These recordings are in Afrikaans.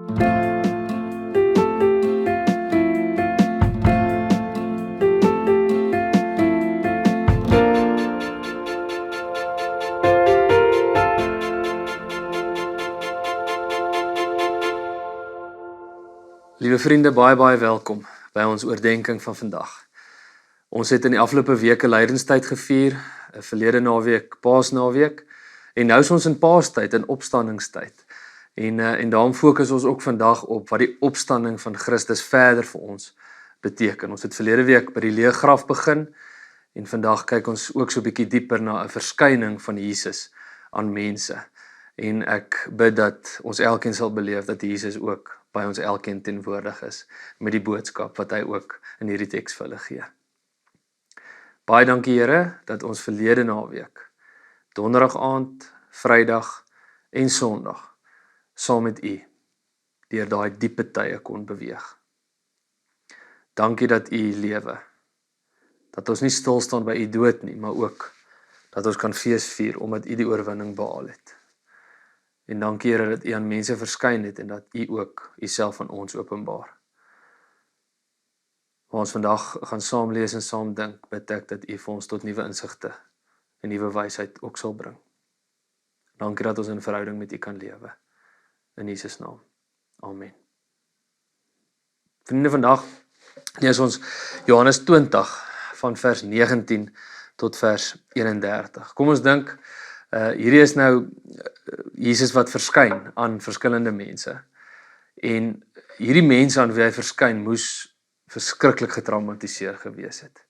Liewe vriende, baie welkom by ons oordenking van vandag. Ons het in die afgelope weke lydenstyd gevier, verlede naweek Paasnaweek, en nou is ons in Paastyd, in opstandingstyd. En daarom fokus ons ook vandag op wat die opstanding van Christus verder vir ons beteken. Ons het verlede week by die leë graf begin, en vandag kyk ons ook so 'n bietjie dieper na 'n verskyning van Jesus aan mense. En ek bid dat ons elkeen sal beleef dat Jesus ook by ons elkeen teenwoordig is, met die boodskap wat hy ook in hierdie teks vir hulle gee. Baie dankie Here, dat ons verlede naweek, donderdag aand, Vrydag en Sondag, saam met U, deur daai diepe tye kon beweeg. Dankie dat U lewe, dat ons nie stil staan by U dood nie, maar ook dat ons kan fees vier, omdat U die oorwinning behaal het. En dankie Here dat U aan mense verskyn het en dat U ook Uself aan ons openbaar. Waar ons vandag gaan saam lees en saam dink, bid ek dat U vir ons tot nuwe insigte en nuwe wysheid ook sal bring. Dankie dat ons in verhouding met U kan lewe. In Jesus naam. Amen. Vriende, vandag lees ons Johannes 20 van vers 19 tot vers 31. Kom ons dink, hierdie is nou Jesus wat verskyn aan verskillende mense. En hierdie mense aan wie hy verskyn moes verskriklik getraumatiseer gewees het.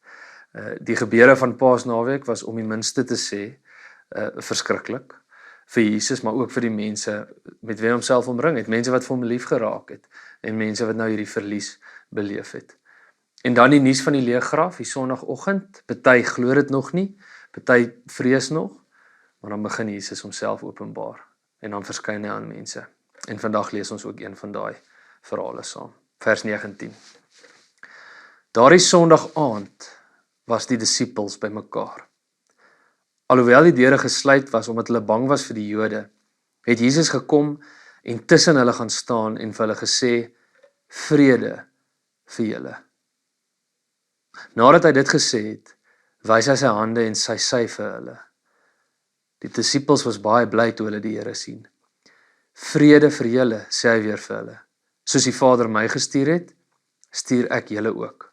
Die gebeure van Paasnaweek was om die minste te sê verskriklik vir Jesus, maar ook vir die mense met wie hy homself omring het, mense wat vir hom lief geraak het en mense wat nou hierdie verlies beleef het. En dan die nuus van die leë graf, die Sondagoggend, party glo dit nog nie, party vrees nog, maar dan begin Jesus homself openbaar en dan verskyn hy aan mense. En vandag lees ons ook een van daai verhale saam. Vers 19. Daardie Sondag aand was die disippels bymekaar. Alhoewel die deure gesluit was omdat hulle bang was vir die Jode, het Jesus gekom en tussen hulle gaan staan en vir hulle gesê, vrede vir julle. Nadat hy dit gesê het, wys hy sy hande en sy sy vir hulle. Die disippels was baie bly toe hulle die Here sien. Vrede vir julle, sê hy weer vir hulle. Soos die Vader my gestuur het, stuur ek julle ook.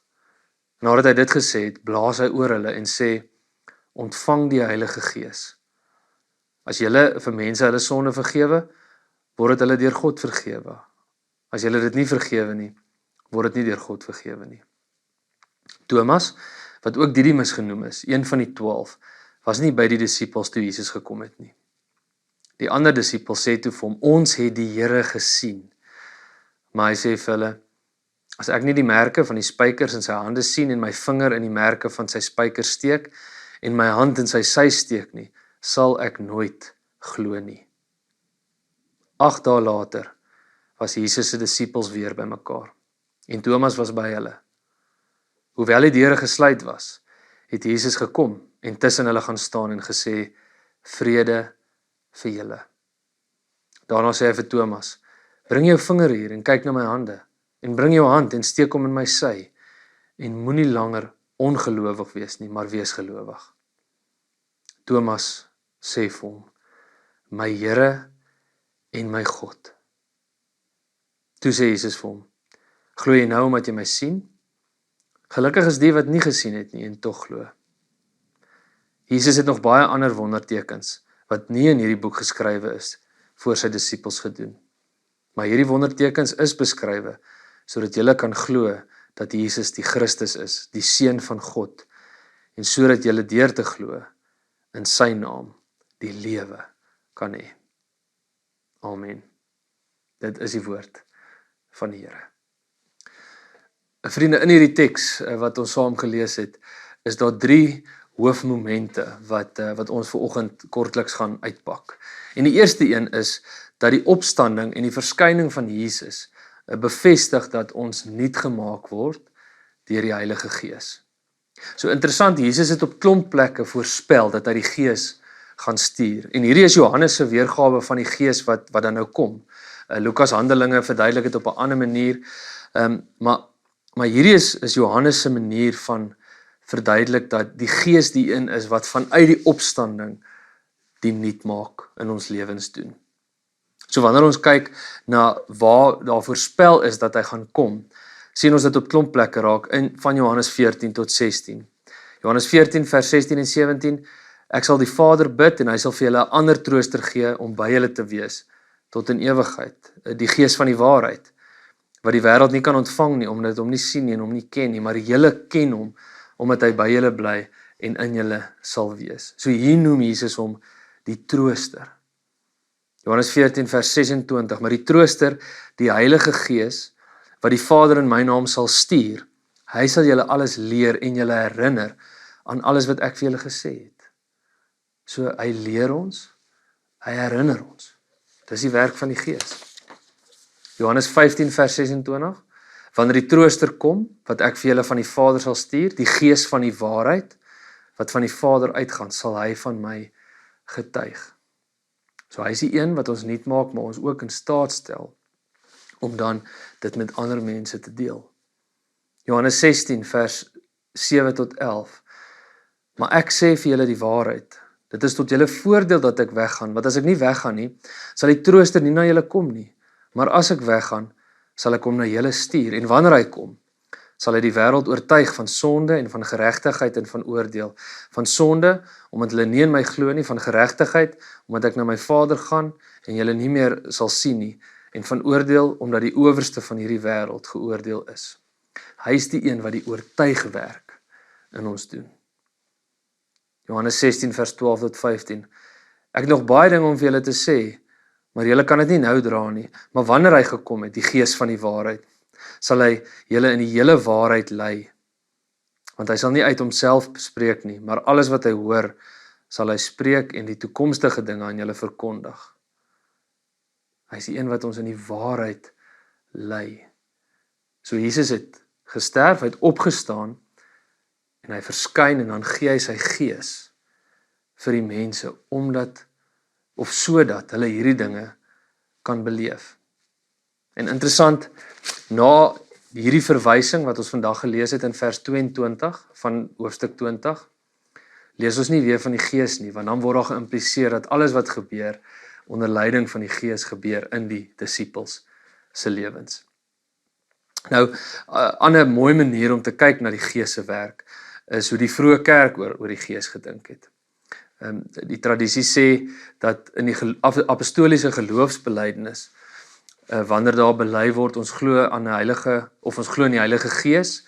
Nadat hy dit gesê het, blaas hy oor hulle en sê, ontvang die Heilige Gees. As julle vir mense hulle sonde vergewe, word dit hulle deur God vergewe. As julle dit nie vergewe nie, word dit nie deur God vergewe nie. Thomas, wat ook Didimus genoem is, een van die 12, was nie by die disippels toe Jesus gekom het nie. Die ander disippels sê toe vir hom, ons het die Here gesien. Maar hy sê vir hulle, as ek nie die merke van die spykers in sy hande sien en my vinger in die merke van sy spykers steek en my hand in sy sy steek nie, sal ek nooit glo nie. 8 dae later was Jesus se disippels weer bymekaar en Thomas was by hulle. Hoewel die deure gesluit was, het Jesus gekom en tussen hulle gaan staan en gesê, vrede vir julle. Daarna sê hy vir Thomas, bring jou vinger hier en kyk na my hande, en bring jou hand en steek hom in my sy, en moenie langer ongelowig wees nie, maar wees gelowig. Thomas sê vir hom, my Here en my God. Toe sê Jesus vir hom, glo jy nou omdat jy my sien? Gelukkig is die wat nie gesien het nie en tog glo. Jesus het nog baie ander wondertekens wat nie in hierdie boek geskrywe is voor sy disippels gedoen. Maar hierdie wondertekens is beskrywe sodat julle kan glo dat Jesus die Christus is, die Seun van God, en sodat julle deur te glo in sy naam die lewe kan hê. Amen. Dit is die woord van die Here. Vriende, in hierdie teks wat ons saam gelees het, is daar 3 hoofmomente wat ons vanoggend kortliks gaan uitpak. En die eerste een is dat die opstanding en die verskyning van Jesus bevestig dat ons nuut gemaak word deur die Heilige Gees. So interessant, Jesus het op klomp plekke voorspel dat hy die Gees gaan stuur. En hierdie is Johannes se weergawe van die Gees wat dan nou kom. Lukas Handelinge verduidelik dit op 'n ander manier. Maar hierdie is Johannes se manier van verduidelik dat die Gees die in is wat vanuit die opstanding die nuut maak in ons lewens doen. So wanneer ons kyk na waar daar voorspel is dat hy gaan kom, sien ons dit op klomp plekke raak in van Johannes 14 tot 16. Johannes 14 vers 16 en 17, ek sal die Vader bid en hy sal vir julle 'n ander trooster gee om by julle te wees tot in ewigheid, die Gees van die waarheid, wat die wêreld nie kan ontvang nie, omdat dit hom nie sien nie en hom nie ken nie, maar julle ken hom, omdat hy by julle bly en in julle sal wees. So hier noem Jesus hom die trooster. Johannes 14 vers 26, maar die trooster, die Heilige Gees, wat die Vader in my naam sal stuur, hy sal julle alles leer en julle herinner aan alles wat ek vir julle gesê het. So hy leer ons, hy herinner ons. Dis die werk van die Gees. Johannes 15 vers 26, wanneer die trooster kom, wat ek vir julle van die Vader sal stuur, die Gees van die waarheid, wat van die Vader uitgaan, sal hy van my getuig. So hy is die een wat ons nuut maak, maar ons ook in staat stel om dan dit met ander mense te deel. Johannes 16 vers 7 tot 11. Maar ek sê vir julle die waarheid. Dit is tot julle voordeel dat ek weggaan, want as ek nie weggaan nie, sal die trooster nie na julle kom nie. Maar as ek weggaan, sal ek hom na julle stuur, en wanneer hy kom, sal hy die wêreld oortuig van sonde en van geregtigheid en van oordeel. Van sonde, omdat hulle nie in my glo nie, van geregtigheid, omdat ek na my Vader gaan en julle nie meer sal sien nie, en van oordeel, omdat die owerste van hierdie wêreld geoordeel is. Hy is die een wat die oortuigwerk in ons doen. Johannes 16 vers 12 tot 15. Ek het nog baie dinge om vir julle te sê, maar julle kan dit nie nou dra nie. Maar wanneer hy gekom het, die Gees van die waarheid, sal hy julle in die hele waarheid lei. Want hy sal nie uit homself spreek nie, maar alles wat hy hoor, sal hy spreek en die toekomstige dinge aan julle verkondig. Hy is die een wat ons in die waarheid lei. So Jesus het gesterf, hy het opgestaan, en hy verskyn en dan gee hy sy Gees vir die mense, omdat, of sodat hulle hierdie dinge kan beleef. En interessant, na hierdie verwysing wat ons vandag gelees het in vers 22 van hoofstuk 20, lees ons nie weer van die Gees nie, want dan word daar geïmpliseer dat alles wat gebeur, onder leiding van die Gees gebeur in die disippels se lewens. Nou, 'n ander mooi manier om te kyk na die Gees se werk, is hoe die vroeë kerk oor die Gees gedink het. Die tradisie sê dat in die apostoliese geloofsbelijdenis, wanneer daar bely word, ons glo aan 'n heilige, of ons glo in die Heilige Gees,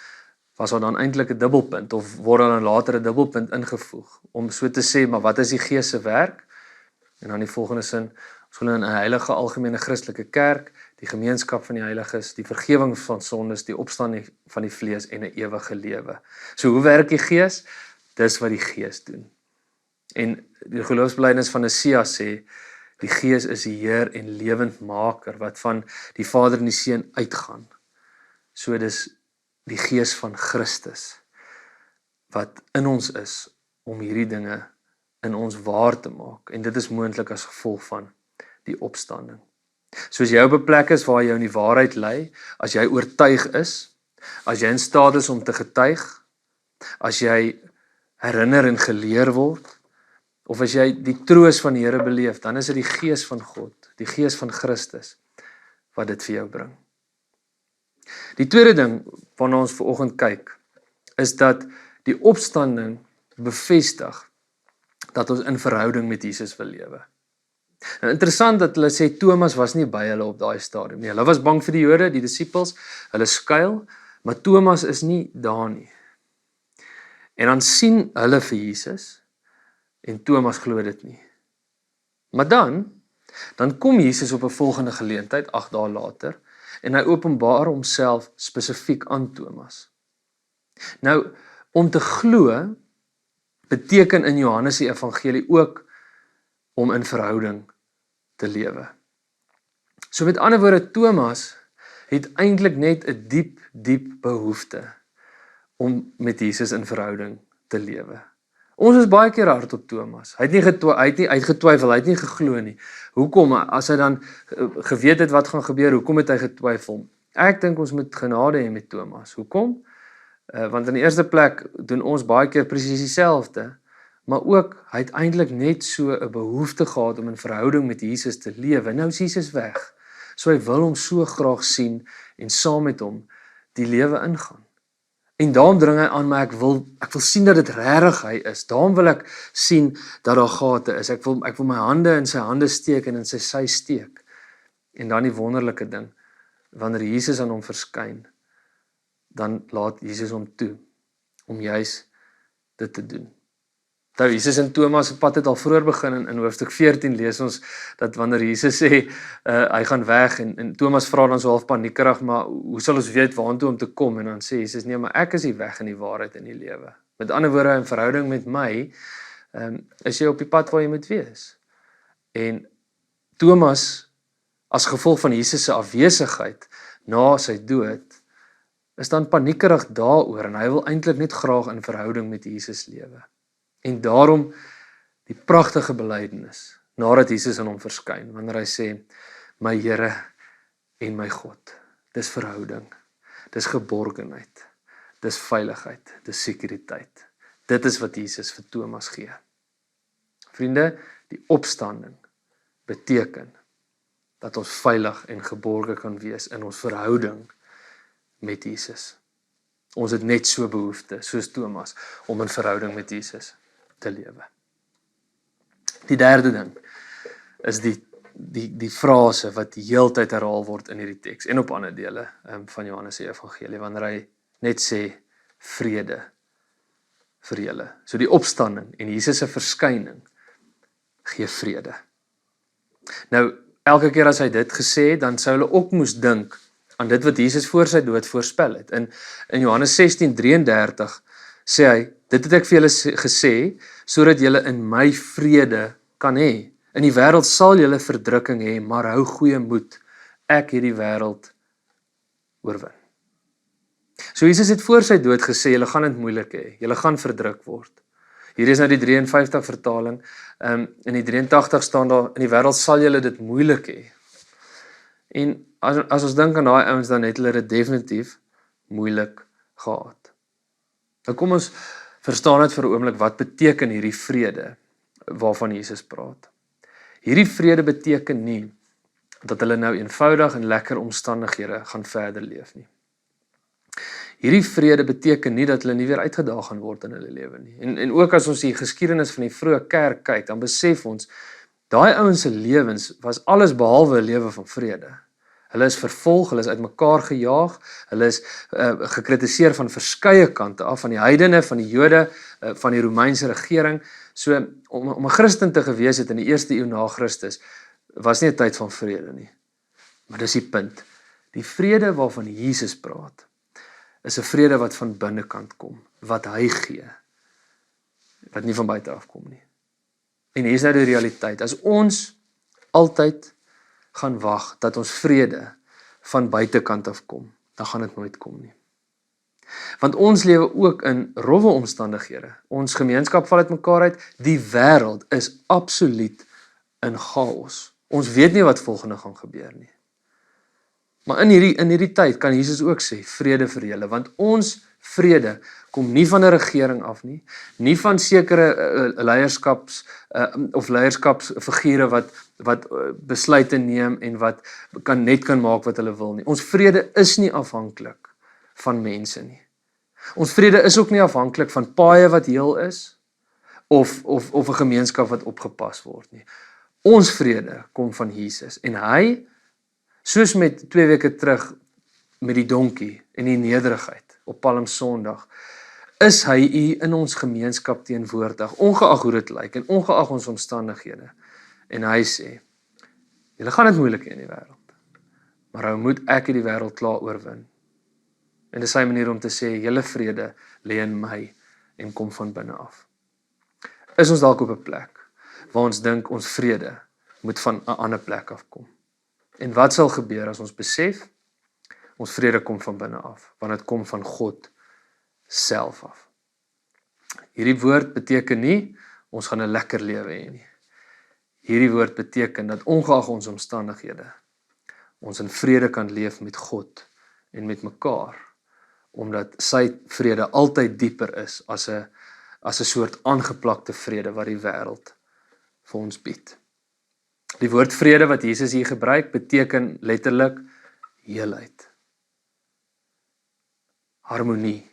was daar dan eintlik 'n dubbelpunt, of word dan later 'n dubbelpunt ingevoeg, om so te sê, maar wat is die Gees se werk? En dan die volgende sin, ons glo in 'n heilige algemene Christelike kerk, die gemeenskap van die heiliges, die vergewing van sondes, die opstanding van die vlees en 'n ewige lewe. So hoe werk die Gees? Dis wat die Gees doen. En die geloofsbelijdenis van Nicea sê, die Gees is die Heer en lewendmaker, wat van die Vader en die Seun uitgaan. So dis die Gees van Christus, wat in ons is, om hierdie dinge in ons waar te maak. En dit is moontlik as gevolg van die opstanding. So as jy op 'n plek is waar jy in die waarheid lei, as jy oortuig is, as jy in staat is om te getuig, as jy herinner en geleer word, of as jy die troos van die Here beleef, dan is dit die Gees van God, die Gees van Christus, wat dit vir jou bring. Die tweede ding waarna ons vanoggend kyk, is dat die opstanding bevestig dat ons in verhouding met Jesus wil lewe. Nou, interessant dat hulle sê Thomas was nie by hulle op daai stadium nie. Hulle was bang vir die Jode, die disippels, hulle skuil, maar Thomas is nie daar nie. En dan sien hulle vir Jesus, en Thomas glo dit nie. Maar dan kom Jesus op 'n volgende geleentheid, 8 dae later, en hy openbaar homself spesifiek aan Thomas. Nou, om te glo, beteken in Johannes die evangelie ook om in verhouding te lewe. So met ander woorde, Thomas het eintlik net 'n diep behoefte om met Jesus in verhouding te lewe. Ons is baie keer hard op Thomas. Hy het getwyfel, hy het nie geglo nie. Hoekom? As hy dan geweet het wat gaan gebeur, hoekom het hy getwyfel? Ek dink ons moet genade hê met Thomas. Hoekom? Want in die eerste plek doen ons baie keer presies dieselfde, maar ook hy het eintlik net so 'n behoefte gehad om in verhouding met Jesus te lewe. Nou is Jesus weg. So hy wil hom so graag sien en saam met hom die lewe ingaan. En daarom dring hy aan, maar ek wil sien dat dit regtig hy is. Daarom wil ek sien dat daar gate is. Ek wil my hande in sy hande steek en in sy sy steek. En dan die wonderlike ding, wanneer Jesus aan hom verskyn, dan laat Jesus hom toe om juis dit te doen. Nou, Jesus en Thomas se pad het al vroeër begin in hoofstuk 14 lees ons dat wanneer Jesus sê hy gaan weg en Thomas vra dan so half paniekerig, maar hoe sal ons weet waartoe om te kom? En dan sê Jesus, nee, maar ek is die weg en die waarheid en die lewe. Met ander woorde, in verhouding met my, is jy op die pad waar jy moet wees. En Thomas, as gevolg van Jesus se afwesigheid na sy dood, is dan paniekerig daaroor en hy wil eintlik net graag in verhouding met Jesus lewe. En daarom die pragtige belydenis nadat Jesus aan hom verskyn, wanneer hy sê, my Here en my God. Dis verhouding, dis geborgenheid, dis veiligheid, dis sekuriteit. Dit is wat Jesus vir Thomas gee. Vriende, die opstanding beteken dat ons veilig en geborge kan wees in ons verhouding met Jesus. Ons het net so behoefte, soos Thomas, om in verhouding met Jesus te lewe. Die derde ding is die frase wat die heeltyd herhaal word in hierdie teks en op ander dele van Johannes se evangelie, wanneer hy net sê vrede vir julle. So die opstanding en Jesus se verskyning gee vrede. Nou, elke keer as hy dit gesê het, dan sou hulle ook moes dink aan dit wat Jesus voor sy dood voorspel het. In Johannes 16:33 sê hy, dit het ek vir julle gesê, sodat julle in my vrede kan hê. In die wêreld sal julle verdrukking hê, maar hou goeie moed. Ek het die wêreld oorwin. So Jesus het voor sy dood gesê, julle gaan dit moeilik hê, julle gaan verdruk word. Hier is nou die 53 vertaling, in die 83 staan daar, in die wêreld sal julle dit moeilik hê. En as ons dink aan daai ouens, dan het hulle dit definitief moeilik gehad. Nou kom ons verstaan dit vir 'n oomblik, wat beteken hierdie vrede waarvan Jesus praat. Hierdie vrede beteken nie dat hulle nou eenvoudig in lekker omstandighede gaan verder leef nie. Hierdie vrede beteken nie dat hulle nie weer uitgedaag gaan word in hulle lewe nie. En ook as ons die geskiedenis van die vroeë kerk kyk, dan besef ons, daai ouens se lewens was alles behalwe 'n lewe van vrede. Hulle is vervolg, hulle is uitmekaar gejaag, hulle is gekritiseer van verskeie kante af, van die heidene, van die Jode, van die Romeinse regering. So, om 'n Christen te gewees het in die eerste eeu na Christus, was nie 'n tyd van vrede nie. Maar dis die punt. Die vrede waarvan Jesus praat, is 'n vrede wat van binnekant kom, wat hy gee, wat nie van buite af kom nie. En hier is nou die realiteit. As ons altyd gaan wag dat ons vrede van buitekant af kom, dan gaan dit nooit kom nie. Want ons lewe ook in rowwe omstandighede. Ons gemeenskap val uitmekaar uit. Die wêreld is absoluut in chaos. Ons weet nie wat volgende gaan gebeur nie. Maar in hierdie tyd kan Jesus ook sê, vrede vir julle, want ons vrede kom nie van 'n regering af nie, nie van sekere leierskapsfigure wat besluite neem en wat net kan maak wat hulle wil nie. Ons vrede is nie afhanklik van mense nie. Ons vrede is ook nie afhanklik van paaie wat heel is of 'n gemeenskap wat opgepas word nie. Ons vrede kom van Jesus en hy, soos met 2 weke terug met die donkie en die nederigheid op Palm Sondag, is hy in ons gemeenskap teenwoordig, ongeag hoe dit lyk en ongeag ons omstandighede. En hy sê, julle gaan dit moeilik hê in die wêreld, maar hou moed, ek het die wêreld klaar oorwin. En dis sy manier om te sê, julle vrede lê in my en kom van binne af. Is ons dalk op 'n plek waar ons dink ons vrede moet van 'n ander plek afkom? En wat sal gebeur as ons besef, ons vrede kom van binne af, want dit kom van God self af. Hierdie woord beteken nie, ons gaan 'n lekker lewe hê nie. Hierdie woord beteken dat ongeag ons omstandighede, ons in vrede kan leef met God en met mekaar, omdat sy vrede altyd dieper is as 'n soort aangeplakte vrede wat die wêreld vir ons bied. Die woord vrede wat Jesus hier gebruik, beteken letterlik heelheid, harmonie,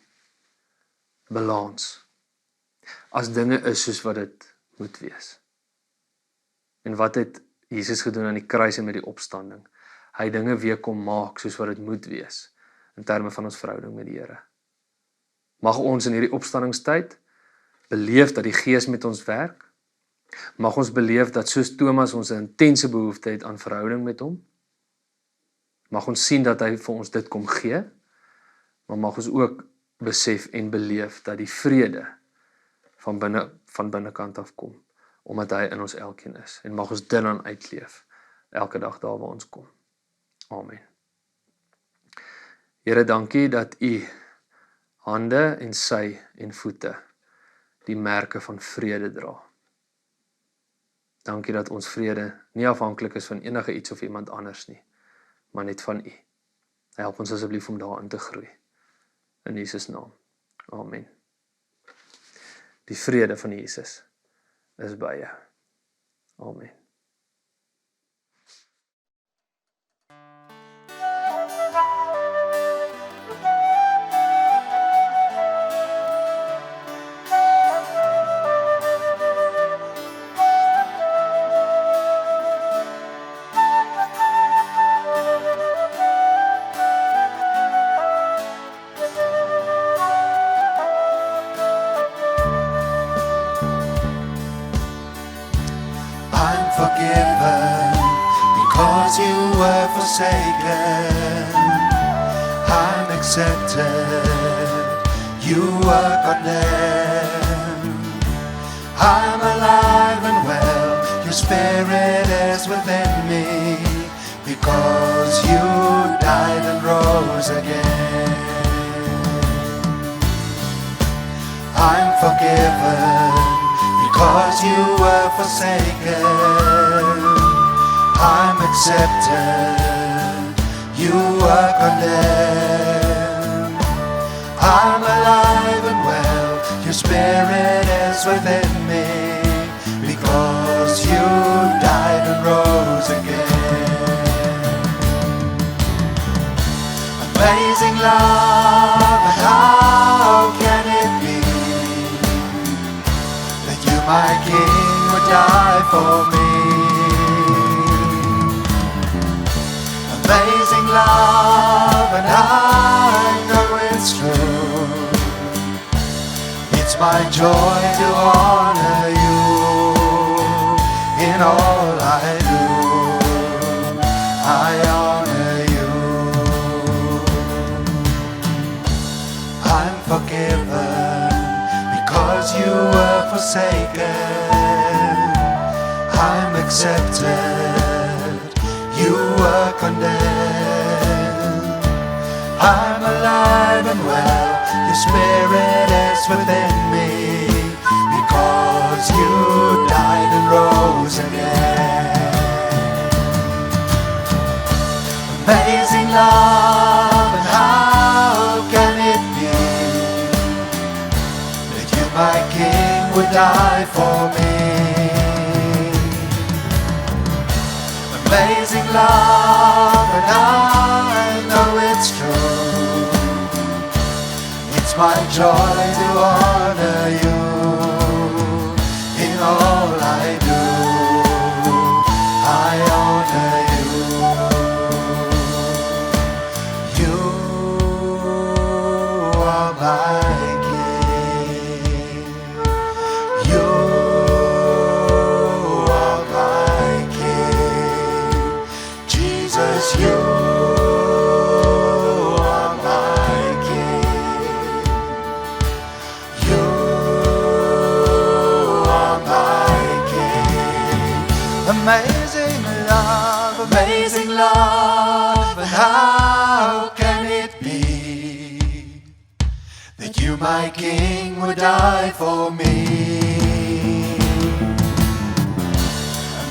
balans, as dinge is soos wat dit moet wees. En wat het Jesus gedoen aan die kruis en met die opstanding? Hy het dinge weer kom maak soos wat dit moet wees, in terme van ons verhouding met die Here. Mag ons in hierdie opstandingstyd beleef dat die Gees met ons werk. Mag ons beleef dat soos Thomas ons 'n intense behoefte het aan verhouding met hom. Mag ons sien dat hy vir ons dit kom gee, maar mag ons ook besef en beleef dat die vrede van binnekant af kom, omdat hy in ons elkeen is. En mag ons dit dan uitleef, elke dag daar waar ons kom. Amen. Here, dankie dat u hande en sy en voete die merke van vrede dra. Dankie dat ons vrede nie afhanklik is van enige iets of iemand anders nie, maar net van u. Help ons asseblief om daarin te groei. In Jesus naam. Amen. Die vrede van Jesus is by jou. Amen. Forgiven because you were forsaken. I'm accepted, you were condemned. I'm alive and well, your spirit is within me, because you died and rose again. I'm forgiven because you were forsaken. I'm accepted, you were condemned. I'm alive and well, your spirit is within me, because you died and rose again. Amazing love, and how can it be that you, my King, would die for me? Amazing love, and I know it's true. It's my joy to honor you in all I do. I honor you. I'm forgiven because you were forsaken. I'm accepted, you were condemned. I'm alive and well, your spirit is within me, because you died and rose again. Amazing love, and how can it be that you, my King, would die for me? Amazing love, and I know it's true. It's my joy to honor you in all I do. I honor you. You are my King. You are my King. Jesus, you are my King. You are my King. Amazing love, and how can it be that you, my King would die for me.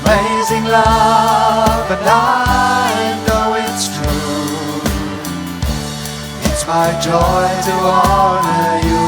Amazing love, and I know it's true. It's my joy to honor you.